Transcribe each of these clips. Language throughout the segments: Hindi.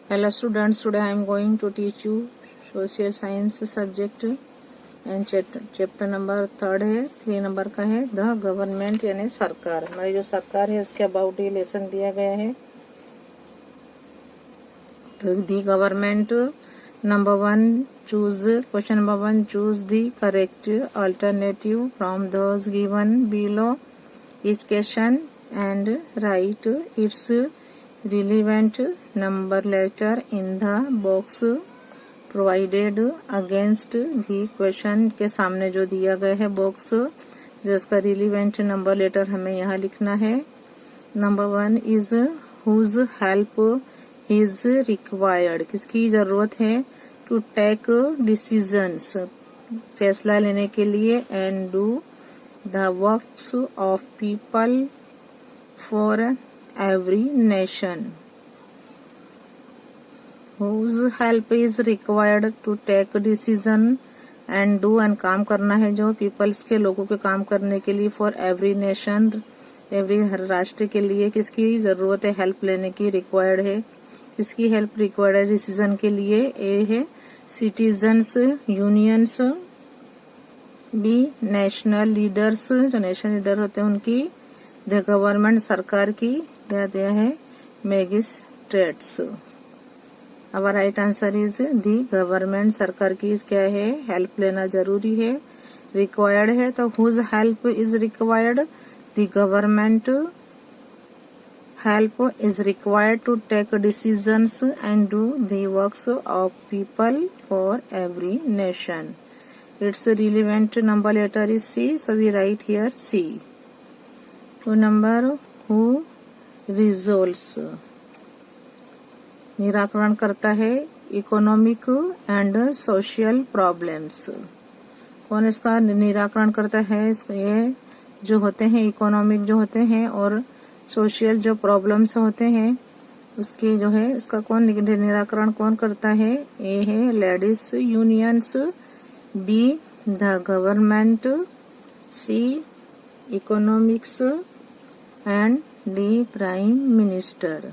Hello students, today I am going to teach you social science subject and chapter number 3 है, 3 नंबर का है द गवर्नमेंट यानी सरकार। हमारी जो सरकार है उसके अबाउट ये लेसन दिया गया है। तो the government number 1 choose question number 1 choose the correct alternative from those given below each question and write its relevant number letter in the box provided against the question के सामने जो दिया गया है बॉक्स जिसका रिलीवेंट नंबर लेटर हमें यहाँ लिखना है। Number 1 is whose help is required, किसकी जरूरत है टू टेक डिसीजंस, फैसला लेने के लिए, and do the works of people for every nation. Whose help is required to take decision and do, and काम करना है जो पीपल्स के लोगों के काम करने के लिए, for every nation every हर राष्ट्र के लिए किसकी जरूरत है हेल्प लेने की, रिक्वायर्ड है, किसकी हेल्प रिक्वायर्ड है डिसीजन के लिए। ए है citizens unions, B national leaders जो नेशनल लीडर होते हैं उनकी, द गवर्नमेंट सरकार की, दिया है मैजिस्ट्रेट्स। अब right answer is the government, सरकार की क्या है हेल्प लेना जरूरी है, रिक्वायर्ड है। तो whose help is required, the government help is required to take decisions and do the works of people for every nation. Its relevant number letter is C, so we write here C. 2 number who resolves, निराकरण करता है इकोनॉमिक एंड सोशल प्रॉब्लम्स। कौन इसका निराकरण करता है? ये जो होते हैं इकोनॉमिक जो होते हैं और सोशल जो प्रॉब्लम्स होते हैं उसकी जो है उसका कौन निराकरण कौन करता है? ए है ladies unions, B the government, C economics and D prime minister.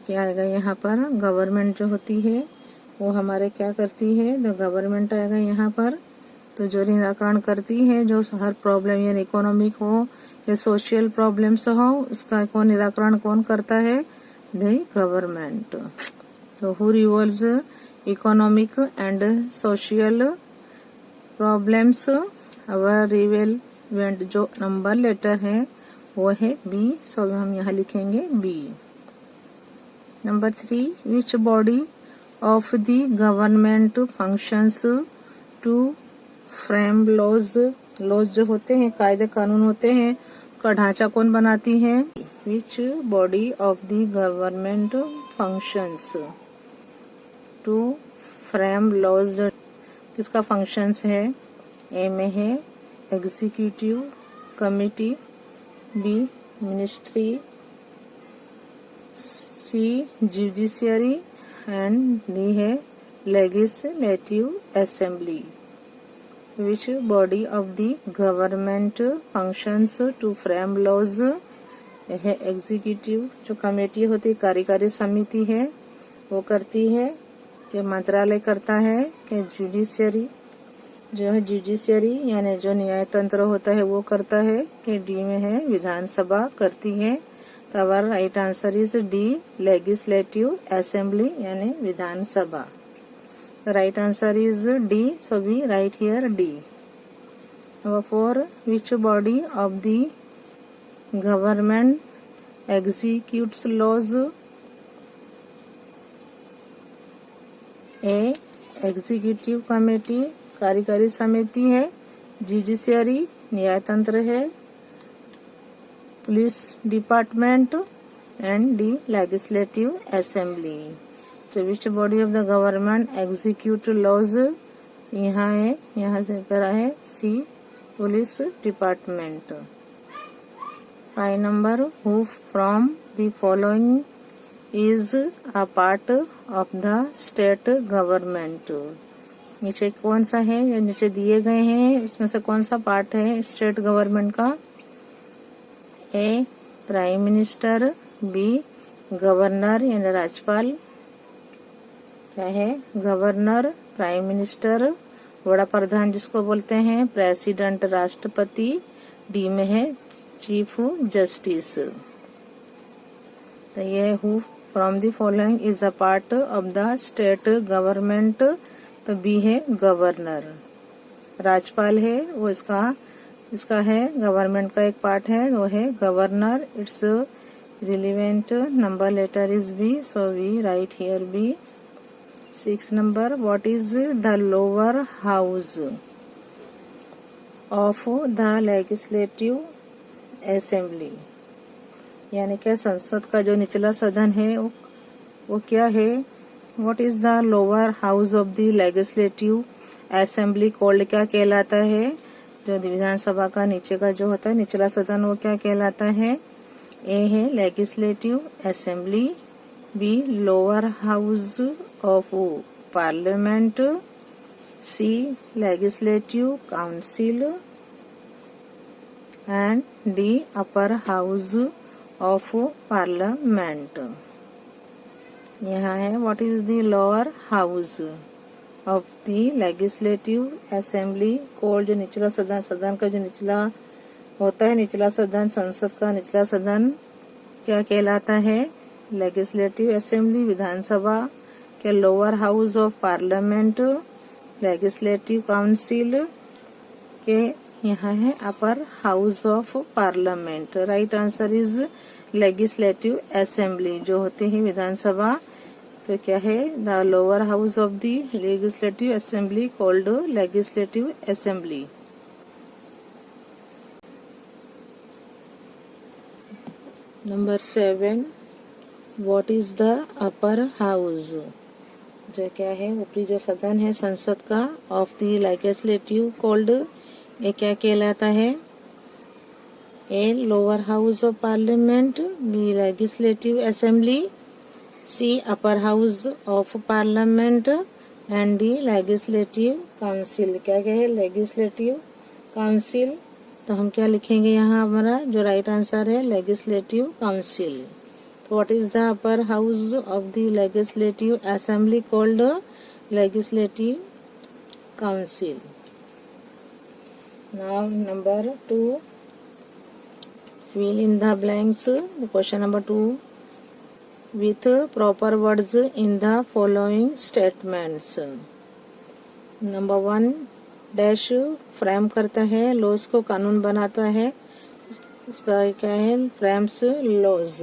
क्या आएगा यहाँ पर? गवर्नमेंट जो होती है वो हमारे क्या करती है? द गवर्नमेंट आएगा यहाँ पर। तो जो निराकरण करती है जो हर प्रॉब्लम यानी इकोनॉमिक हो या सोशल प्रॉब्लम्स हो उसका कौन निराकरण कौन करता है? The government. तो who revolves economic and social problems, our relevant जो नंबर लेटर है वो है बी, सो हम यहाँ लिखेंगे B. Number 3 which body of the government functions to frame laws, laws जो होते हैं कायदे कानून होते हैं उसका ढांचा कौन बनाती है? Which body of the government functions to frame laws, किसका फंक्शंस है? ए में है executive committee, B ministry, C judiciary and D है legislative assembly. Which body of the government functions to frame laws है एग्जीक्यूटिव जो कमेटी होती है कार्यकारी समिति है वो करती है, कि मंत्रालय करता है, कि जुडिशियरी जो है जुडिशियरी यानी जो न्याय तंत्र होता है वो करता है, कि डी में है विधानसभा करती है। तो our right answer is D legislative assembly यानी विधानसभा। Right answer is D, so we write here D. Number 4 which body of the government executes laws? A executive committee कार्यकारी समिति है, जुडिशियरी न्यायतंत्र है, police department and D legislative assembly. तो which body of the government execute laws यहाँ है, यहाँ से पर है C police department. 5 number who from the following is a part of the state government, नीचे कौन सा है या नीचे दिए गए हैं इसमें से कौन सा पार्ट है स्टेट गवर्नमेंट का? ए प्राइम मिनिस्टर, बी गवर्नर यानी राज्यपाल क्या है, गवर्नर, प्राइम मिनिस्टर, बड़ा प्रधान जिसको बोलते हैं, प्रेसिडेंट राष्ट्रपति, डी में है चीफ जस्टिस। तो ये who from the following is a part of the state government, तो बी है गवर्नर। राज्यपाल है वो इसका है गवर्नमेंट का एक पार्ट है, वो है governor. Its relevant number letter is B, so we write here B. 6 number, what is the lower house of the legislative assembly, यानी क्या संसद का जो निचला सदन है वो क्या है। What is the lower house of the legislative assembly called, क्या कहलाता है। जो विधानसभा का नीचे का जो होता है निचला सदन वो क्या कहलाता है। ए है legislative assembly, B lower house of parliament, C legislative council and D upper house of parliament. यहाँ है what is the lower house of the legislative assembly called, जो निचला सदन का जो निचला होता है, निचला सदन संसद का निचला सदन क्या कहलाता है। लेजिस्लेटिव असेंबली विधानसभा के lower house of parliament, legislative council के यहाँ है अपर house of parliament. Right answer is legislative assembly, जो होते हैं विधानसभा, तो क्या है the lower house of the legislative assembly called legislative assembly. Number 7, what is the upper house, जो क्या है ऊपरी जो सदन है संसद का, ऑफ द लेजिस्लेटिव कॉल्ड, ये क्या कहलाता है। A lower house of parliament, B legislative assembly, C upper house of parliament and D legislative council. क्या है लेजिस्लेटिव काउंसिल, तो हम क्या लिखेंगे यहाँ, हमारा जो राइट आंसर है लेजिस्लेटिव काउंसिल। तो what is the upper house of the legislative assembly called legislative council. Now number 2, fill in the blanks. Question number 2, with proper words in the following statements. Number 1, dash frame करता है, लॉज को कानून बनाता है, इसका क्या है frames laws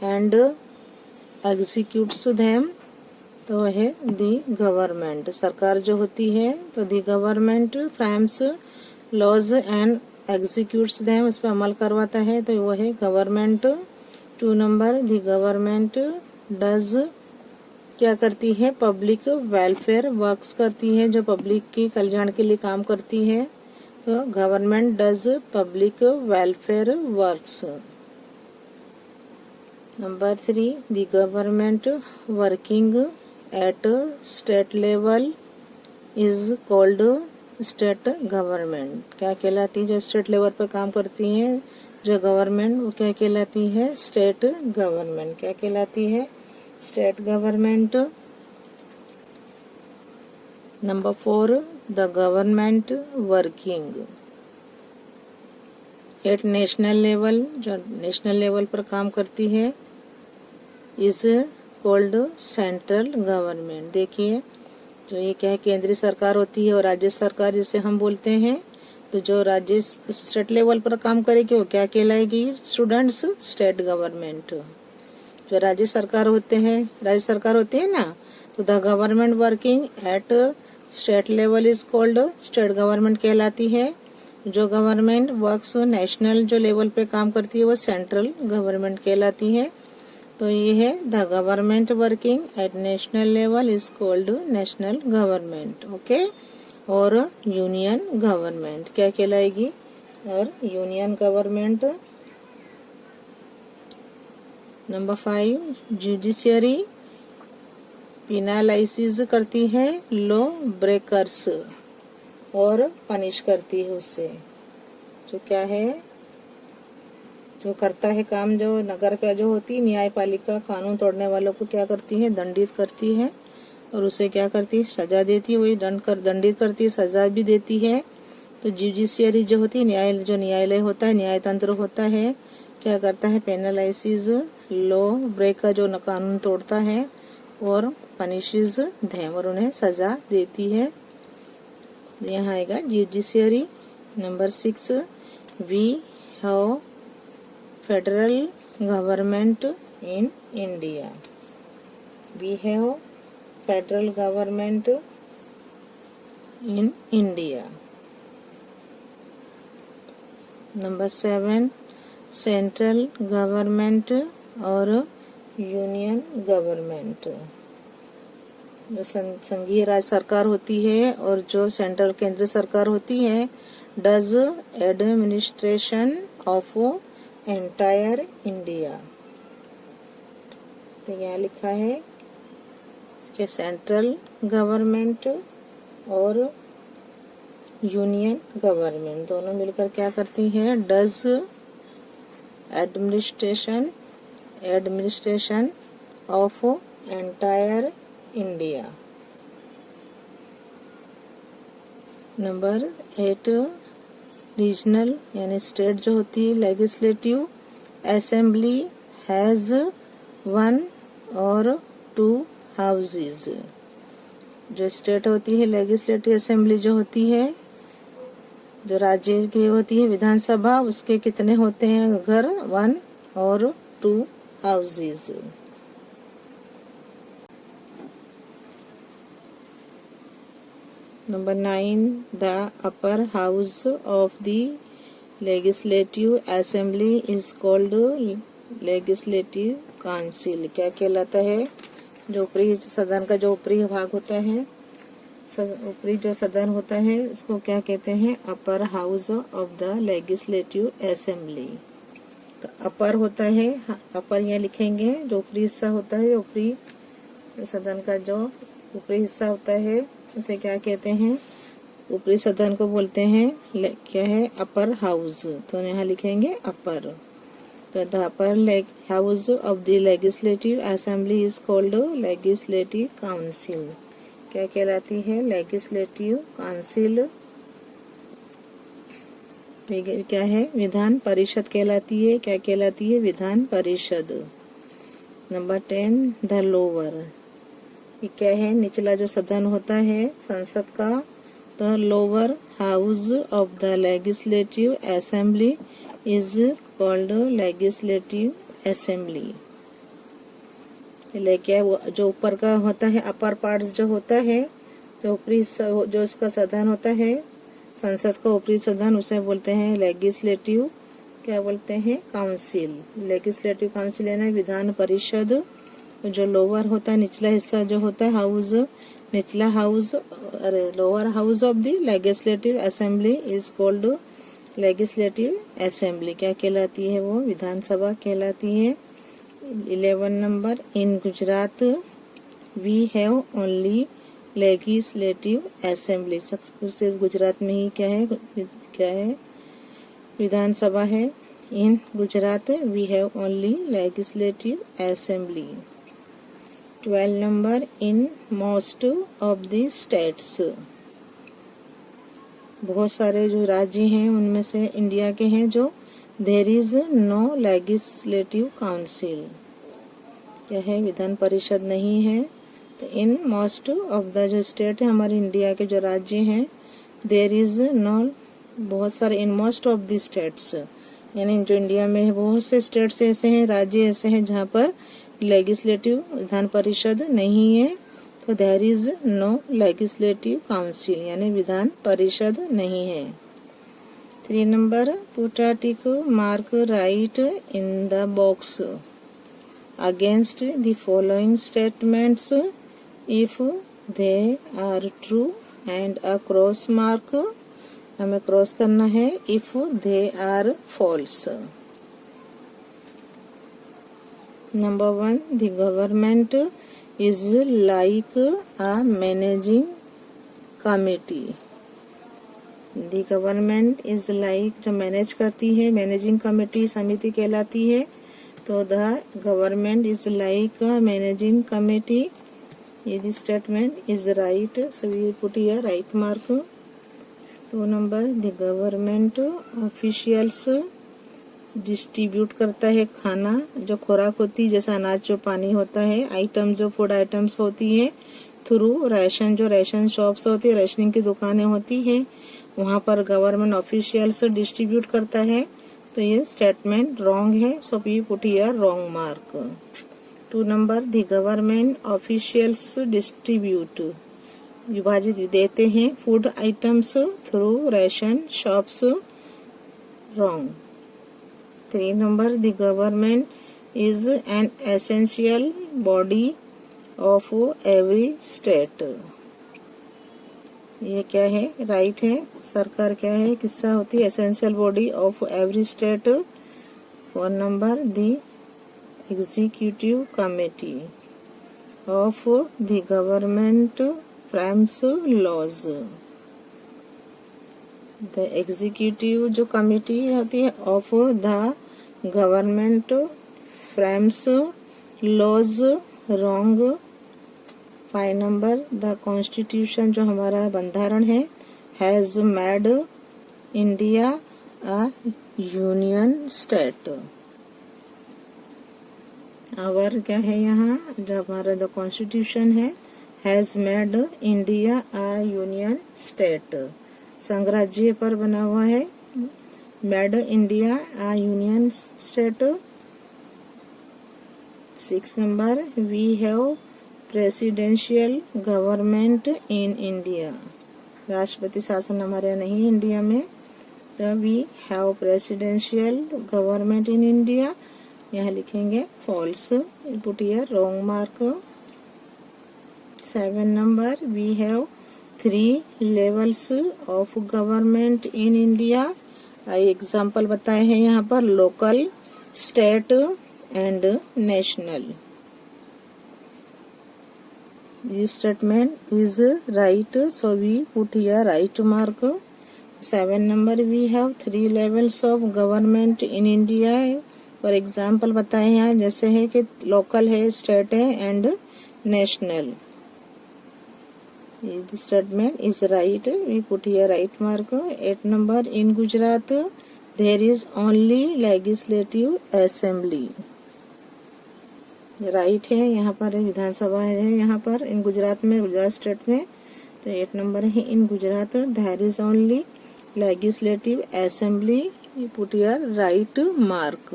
and executes them, तो है दी गवर्नमेंट। सरकार जो होती है तो the government frames laws and executes them, उस पर अमल करवाता है, तो वो है government. 2 number, the government does क्या करती है, पब्लिक वेलफेयर वर्क्स करती है, जो पब्लिक की कल्याण के लिए काम करती है, तो government does public welfare works. Number 3, the government working at state level is called state government. क्या कहलाती है, जो स्टेट लेवल पर काम करती है जो गवर्नमेंट, वो क्या कहलाती है, स्टेट गवर्नमेंट। क्या कहलाती है, state government. Number 4, the government working at national level, जो नेशनल लेवल पर काम करती है, इज कॉल्ड सेंट्रल गवर्नमेंट। देखिए जो ये क्या है, केंद्रीय सरकार होती है और राज्य सरकार जिसे हम बोलते हैं, तो जो राज्य स्टेट लेवल पर काम करेगी वो क्या कहलाएगी स्टूडेंट्स, स्टेट गवर्नमेंट। जो राज्य सरकार होती है ना, तो the government working at state level is called state government कहलाती है। जो गवर्नमेंट वर्क्स नेशनल जो लेवल पे काम करती है वो सेंट्रल गवर्नमेंट कहलाती है। तो ये है the government working at national level is called national government. Okay, और यूनियन गवर्नमेंट क्या कहलाएगी, और यूनियन गवर्नमेंट। नंबर 5, जुडिशियरी पिनालाइसिस करती है लॉ ब्रेकर्स और पनिश करती है उससे। जो क्या है, जो करता है काम, जो नगर का जो होती है न्यायपालिका, कानून तोड़ने वालों को क्या करती है, दंडित करती है और उसे क्या करती है, सजा देती है। वही दंडित करती है, सजा भी देती है। तो जुडिशियरी जो होती है, न्यायालय होता है, न्यायतंत्र होता है, क्या करता है, पेनलाइजेस लॉ ब्रेकर, जो कानून तोड़ता है, और पनिशेस देम, और उन्हें सजा देती है। यहाँ आएगा judiciary. Number 6, we have federal government in India. We have federal government in India. Number 7, central government और यूनियन गवर्नमेंट। जो संघीय राज्य सरकार होती है और जो सेंट्रल केंद्र सरकार होती है, does administration of entire India. तो यहाँ लिखा है कि सेंट्रल गवर्नमेंट और यूनियन गवर्नमेंट दोनों मिलकर क्या करती हैं, does administration of entire India. Number 8, regional यानी स्टेट जो होती है, लेजिस्लेटिव असेंबली हैज 1 और 2 हाउसेज। जो स्टेट होती है, लेजिस्लेटिव असेंबली जो होती है, जो राज्य की होती है विधानसभा, उसके कितने होते हैं घर, 1 और 2 houses. Number 9, the upper house of the legislative assembly is called legislative council. क्या कहलाता है, जो ऊपरी सदन का जो ऊपरी भाग होता है, ऊपरी जो सदन होता है, उसको क्या कहते हैं, अपर house of the legislative assembly. तो अपर होता है, अपर यहाँ लिखेंगे, जो ऊपरी हिस्सा होता है, ऊपरी सदन का जो ऊपरी हिस्सा होता है, उसे क्या कहते हैं, ऊपरी सदन को बोलते हैं क्या है, अपर हाउस। तो यहाँ लिखेंगे अपर। तो the upper house of the legislative assembly is called legislative council. क्या कहलाती है, लेजिस्लेटिव काउंसिल। क्या है, विधान परिषद कहलाती है। क्या कहलाती है, विधान परिषद। Number 10, the lower. ये क्या है, निचला जो सदन होता है संसद का। The lower house of the legislative assembly is called legislative assembly. क्या जो ऊपर का होता है, अपर पार्ट जो होता है, जो ऊपरी जो उसका सदन होता है, संसद का ऊपरी सदन, उसे बोलते हैं लेजिस्लेटिव, क्या बोलते हैं, काउंसिल। लेजिस्लेटिव काउंसिल है ना, विधान परिषद। जो लोअर होता है, निचला हिस्सा जो होता है, हाउस, निचला house, lower house of the legislative assembly is called legislative assembly. क्या कहलाती है, वो विधानसभा कहलाती है। 11 number, in Gujarat we have only legislative assembly. सिर्फ गुजरात में ही क्या है, विधानसभा है। In Gujarat we have only legislative assembly. 12 number, in most of the states. बहुत सारे जो राज्य हैं उनमें से इंडिया के हैं जो there is no legislative council. क्या है, विधान परिषद नहीं है। तो इन मोस्ट ऑफ द जो स्टेट है हमारे इंडिया के जो राज्य हैं, देयर इज नो, बहुत सारे, इन मोस्ट ऑफ द स्टेट्स यानी जो इंडिया में है बहुत से स्टेट्स ऐसे हैं, राज्य ऐसे हैं जहाँ पर लेजिस्लेटिव विधान परिषद नहीं है। तो there is no legislative council यानी विधान परिषद नहीं है। 3 number, put a tick mark right in the box against the following statements if they are true and a cross mark, हमें क्रॉस करना है, if they are false. Number 1, the government is like a managing committee. The government is like, जो मैनेज करती है, मैनेजिंग कमेटी समिति कहलाती है, तो the government is like managing committee. ये statement is right, so we put here right mark. 2 number, the government officials distribute करता है खाना, जो खुराक होती है, जैसे अनाज जो पानी होता है, आइटम जो फूड आइटम्स होती है, थ्रू राशन, जो राशन शॉप्स होती है, राशनिंग की दुकानें होती है, वहाँ पर गवर्नमेंट ऑफिशियल्स डिस्ट्रीब्यूट करता है. तो ये स्टेटमेंट रॉन्ग है, so we put here wrong mark. 2 number, the government officials distribute, विभाजित देते हैं food items through ration shops, wrong. 3 number, the government is an essential body of every state. ये क्या है? राइट है. सरकार क्या है? किस्सा होती है, essential body of every state. 4 number, the executive committee of the government frames laws. The executive जो कमेटी होती है of the government frames laws, wrong. 5 number, the constitution जो हमारा बंधारण है, has made India a union state. और क्या है यहाँ, जो हमारा जो कॉन्स्टिट्यूशन है, has made India a union state, संघराज्य पर बना हुआ है. Made India a union state. 6 number, we have presidential government in India, राष्ट्रपति शासन हमारे यहाँ नहीं इंडिया में, तो we have presidential government in India, यहाँ लिखेंगे false, put here wrong mark. 7 number, we have 3 levels of government in India. Example बताए हैं यहाँ पर, local, state and national. This statement is right, so we put here right mark. 7 number, we have 3 levels of government in India. For example बताए हैं, जैसे है कि लोकल है, स्टेट है and national. This statement is right, we put here right mark. 8 number, in Gujarat there is only legislative assembly. Right है, यहाँ पर विधानसभा है, यहाँ पर इन गुजरात में, गुजरात स्टेट में. तो 8 नंबर है, in Gujarat there is only legislative assembly, put here right mark.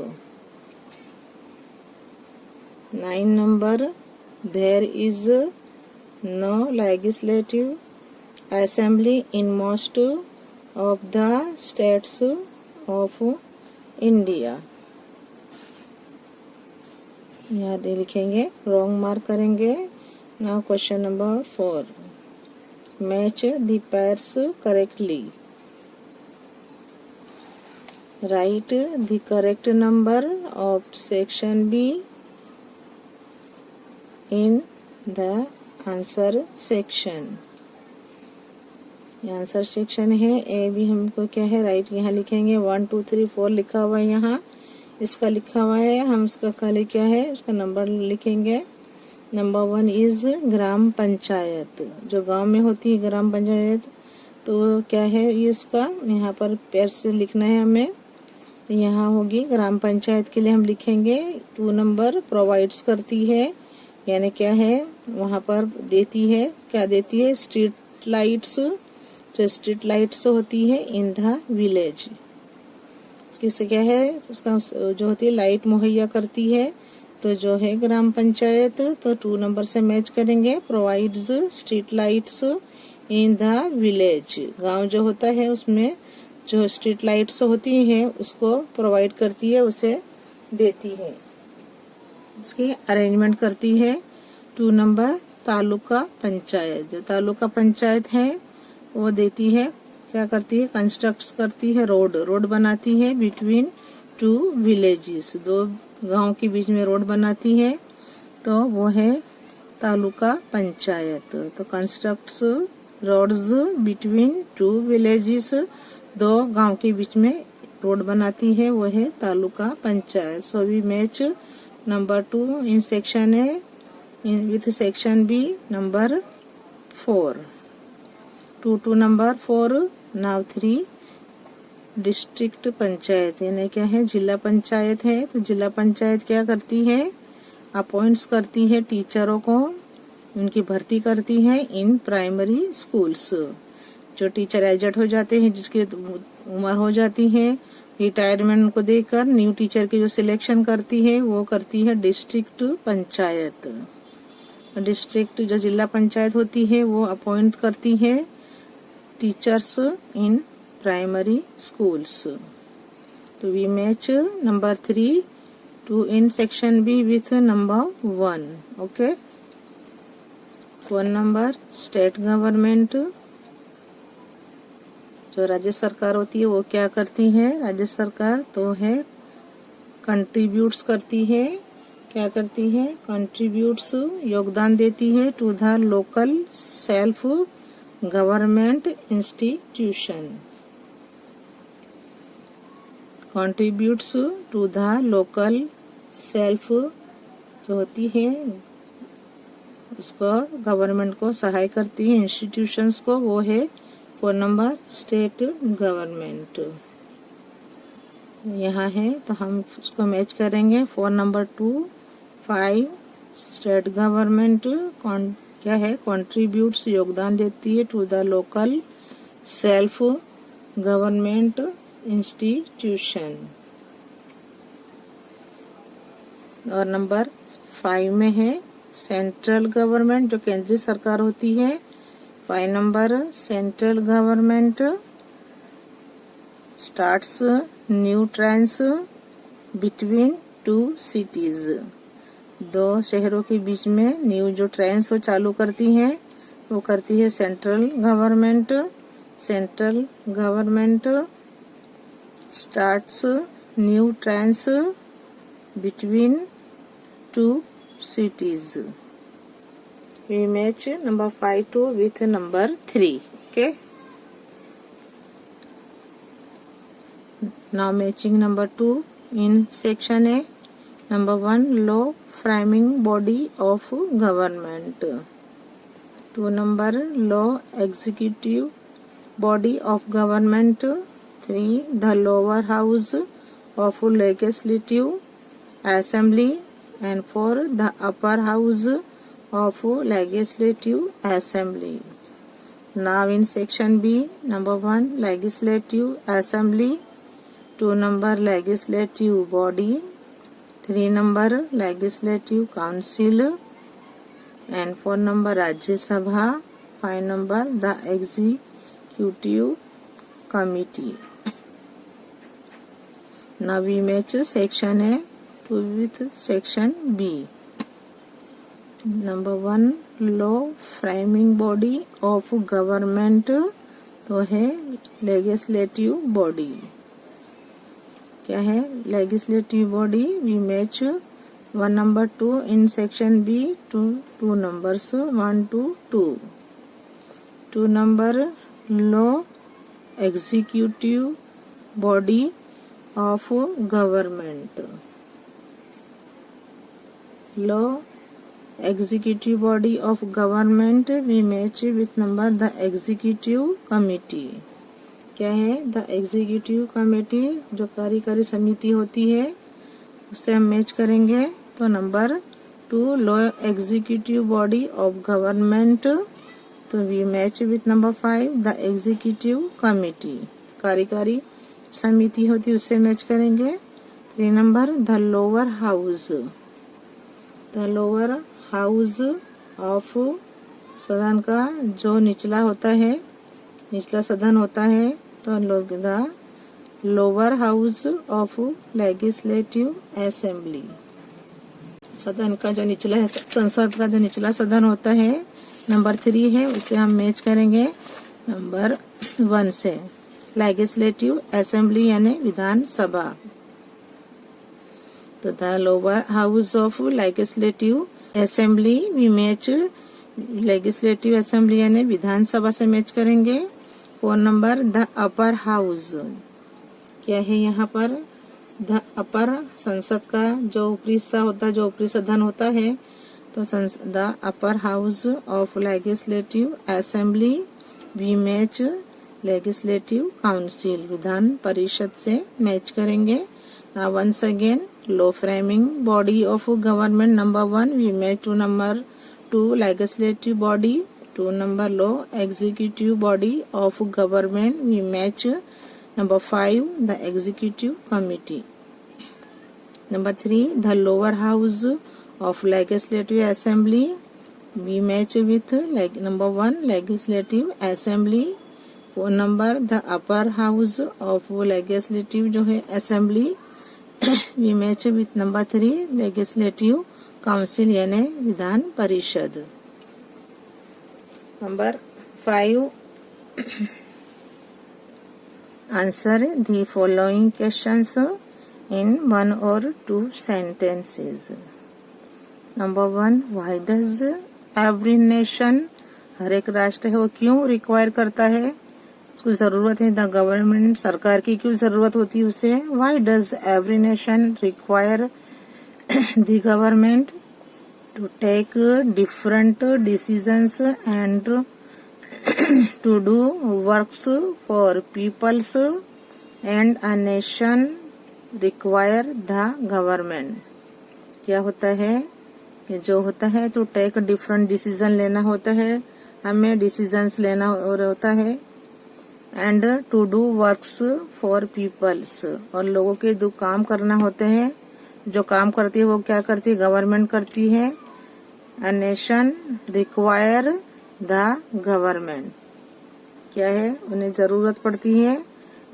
9 number, there is no legislative assembly in most of the states of India. यहाँ लिखेंगे, रॉन्ग मार्क करेंगे. Now question number 4, match the pairs correctly. Write the correct number of section B in the answer section. Answer section है, ए बी हमको क्या है, राइट यहाँ लिखेंगे. 1 2 3 4 लिखा हुआ है, यहाँ इसका लिखा हुआ है, हम इसका खाली क्या है, उसका नंबर लिखेंगे. नंबर 1 इज ग्राम पंचायत, जो गांव में होती है ग्राम पंचायत, तो क्या है ये इसका, यहाँ पर पैर से लिखना है हमें. यहाँ होगी ग्राम पंचायत के लिए हम लिखेंगे. 2 नंबर, प्रोवाइड्स करती है, यानी क्या है, वहाँ पर देती है, क्या देती है, स्ट्रीट लाइट्स, जो स्ट्रीट लाइट्स होती है इन द विलेज, किससे क्या है, उसका जो होती है लाइट मुहैया करती है, तो जो है ग्राम पंचायत. तो 2 नंबर से मैच करेंगे, provides street lights in the village, गांव जो होता है उसमें जो स्ट्रीट लाइट्स होती हैं उसको प्रोवाइड करती है, उसे देती है, उसकी अरेंजमेंट करती है. 2 नंबर, तालुका पंचायत, जो तालुका पंचायत है वो देती है, क्या करती है, कंस्ट्रक्ट करती है, रोड बनाती है बिटवीन 2 विलेजेस, 2 गांव के बीच में रोड बनाती है, तो वो है तालुका पंचायत. तो constructs roads between two villages, 2 गांव के बीच में रोड बनाती है, वो है taluka panchayat. So we match number 2 in section A with section B number 4। 2 to number 4। Now 3 district panchayat, यानी क्या है, जिला पंचायत है। तो जिला पंचायत क्या करती है, अपॉइंट्स करती है टीचरों को, उनकी भर्ती करती है इन प्राइमरी स्कूल्स। जो टीचर एजेड हो जाते हैं, जिसकी उम्र हो जाती है, रिटायरमेंट को देकर न्यू टीचर की जो सिलेक्शन करती है वो करती है डिस्ट्रिक्ट पंचायत। डिस्ट्रिक्ट जो जिला पंचायत होती है वो अपॉइंट करती है टीचर्स इन प्राइमरी स्कूल्स। तो we match number 3 to in section B with number 1। Okay. 1 number state government, जो राज्य सरकार होती है वो क्या करती है, राज्य सरकार तो है कंट्रीब्यूट्स करती है। क्या करती है, कंट्रीब्यूट्स योगदान देती है to the local self government institution. Contributes to the local self जो होती है उसको गवर्नमेंट को सहाय करती है, इंस्टीट्यूशंस को, वो है 4 नंबर स्टेट गवर्नमेंट। यहाँ है तो हम उसको मैच करेंगे। 4 नंबर 2 5 स्टेट गवर्नमेंट क्या है, कंट्रीब्यूट्स योगदान देती है to the local self government institution. और नंबर 5 में है सेंट्रल गवर्नमेंट, जो केंद्रीय सरकार होती है। 5 number central government starts new trains between 2 cities, 2 शहरों के बीच में न्यू जो ट्रेन्स वो चालू करती है वो करती है central government. Central government starts new trains between 2 cities. We match number 5 to with number 3. Okay. Now matching number 2 in section A. Number 1 law framing body of government. 2 number law executive body of government. 3 the lower house of legislative assembly. And 4 the upper house of legislative assembly. Now in section B, number 1 legislative assembly, 2 number legislative body, 3 number legislative council, and 4 number Rajya Sabha, 5 number the executive committee. Now we match section A with section B. Number 1 law framing body of government तो है legislative body। क्या है, legislative body। we match 1 number 2 in section B to 2 numbers 1 to 2। 2 number law executive body of government। law executive body of government we match with number the executive committee। क्या है, the executive committee जो कार्यकारी समिति होती है उससे हम मैच करेंगे। तो number 2 law executive body of government, तो we match with number 5 the executive committee, कार्यकारी समिति होती है उससे मैच करेंगे। 3 number the lower house, the lower house of सदन का जो निचला होता है, निचला सदन होता है, तो the lower house of legislative assembly, सदन का जो निचला, संसद का जो निचला सदन होता है, नंबर 3 है, उसे हम मैच करेंगे नंबर 1 से। लेजिस्लेटिव असेंबली यानी विधान सभा, तो the lower house of legislative assembly we match legislative assembly यानी विधानसभा से मैच करेंगे। 4 नंबर द अपर हाउस, क्या है यहाँ पर? द अपर संसद का जो ऊपरी हिस्सा होता है, जो ऊपरी सदन होता है, तो the upper house of legislative assembly we match legislative council, विधान परिषद से मैच करेंगे। Now once again law framing body of government number 1 we match 2 number 2 legislative body, 2 number law executive body of government we match number 5 the executive committee. Number 3 the lower house of legislative assembly we match with number 1 legislative assembly. 4 number the upper house of legislative जो है assembly we match with number 3 legislative council यानी विधान परिषद। Number 5 answer the following questions in 1 or 2 sentences. Number 1 why does every nation, हर एक राष्ट्र है वो क्यों रिक्वायर करता है, उसको जरूरत है, द गवर्नमेंट सरकार की क्यों जरूरत होती है उसे, why does every nation require the government to take different decisions and to do works for peoples and a nation require the government. क्या होता है कि जो होता है तो टेक डिफरेंट डिसीजन लेना होता है, हमें डिसीजंस लेना होता है, and to do works for peoples, और लोगों के दो काम करना होते हैं, जो काम करती है वो क्या करती है, गवर्नमेंट करती है। A nation require the government, क्या है, उन्हें जरूरत पड़ती है,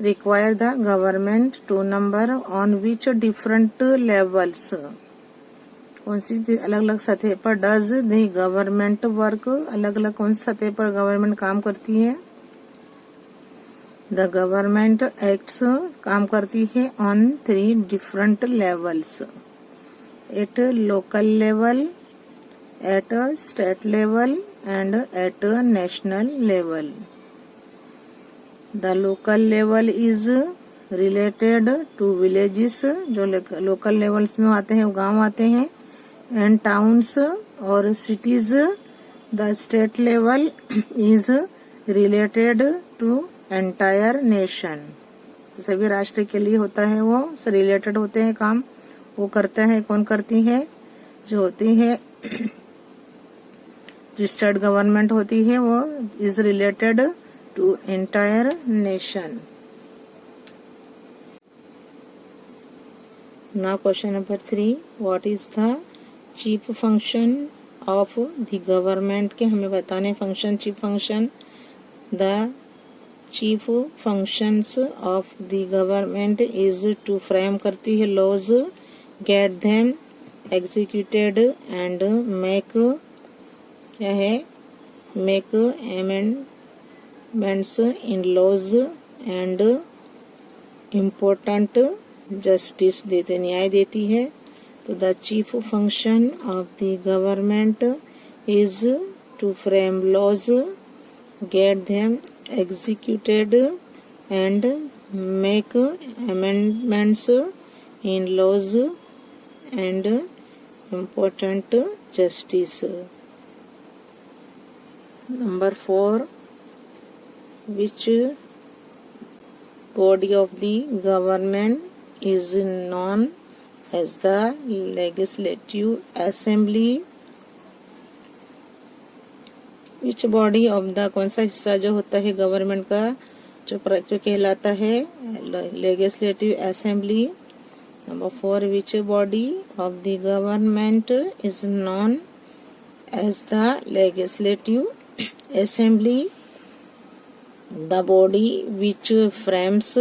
require the government. 2 number on which different levels, कौन सी अलग अलग सतह पर डज द गवर्नमेंट वर्क, अलग अलग कौन सी सतह पर गवर्नमेंट काम करती है। द गवर्नमेंट एक्ट्स काम करती है on 3 different levels, at local level, at state level and at national level. The local level is related to villages, जो लोकल लेवल्स में आते हैं वो गांव आते हैं, एंड टाउन्स और cities. The state level is related to entire nation, सभी राष्ट्र के लिए होता है, वो से रिलेटेड होते हैं काम, वो करता है, कौन करती है, जो होती है जो स्टेट गवर्नमेंट होती है वो is related to entire nation. Now question number 3 what is the chief function of the government, के हमें बताने function, chief function. The chief functions of the government is to frame करती है laws, get them executed and make, क्या है, make amendments in laws and important justice देते, न्याय देती है। तो the chief function of the government is to frame laws, get them executed and make amendments in laws and important justice. Number 4 which body of the government is known as the legislative assembly. Which body of the, कौन सा हिस्सा जो होता है गवर्नमेंट का जो कहलाता है legislative assembly. Number 4 which body of the government is known as the legislative assembly. The body which frames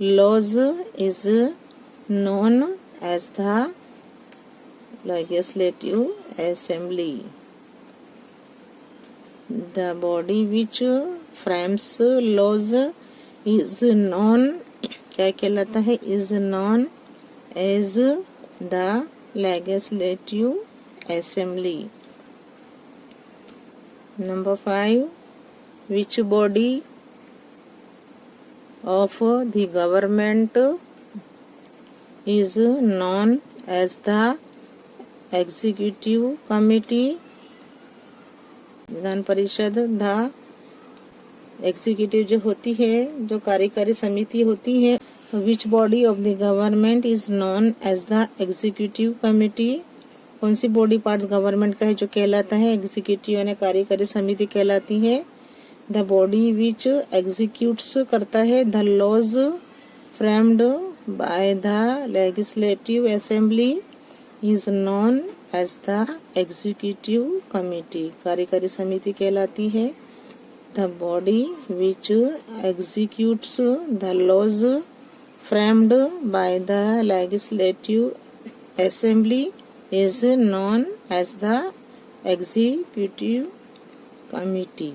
laws is known as the legislative assembly. The body which frames laws is known, क्या कहलाता है, is known as the legislative assembly. Number 5. Which body of the government is known as the executive committee? Vidhan Parishad the executive जो होती है, जो कार्यकारी समिति होती है, which body of the government is known as the executive committee? कौन सी बॉडी पार्ट्स गवर्नमेंट का है जो कहलाता है एग्जीक्यूटिव यानी कार्यकारी समिति कहलाती है? द बॉडी विच एग्जीक्यूट्स करता है the laws framed by the legislative assembly is known as the executive committee, कार्यकारी समिति कहलाती है। The body which executes the laws framed by the legislative assembly is known as the executive committee.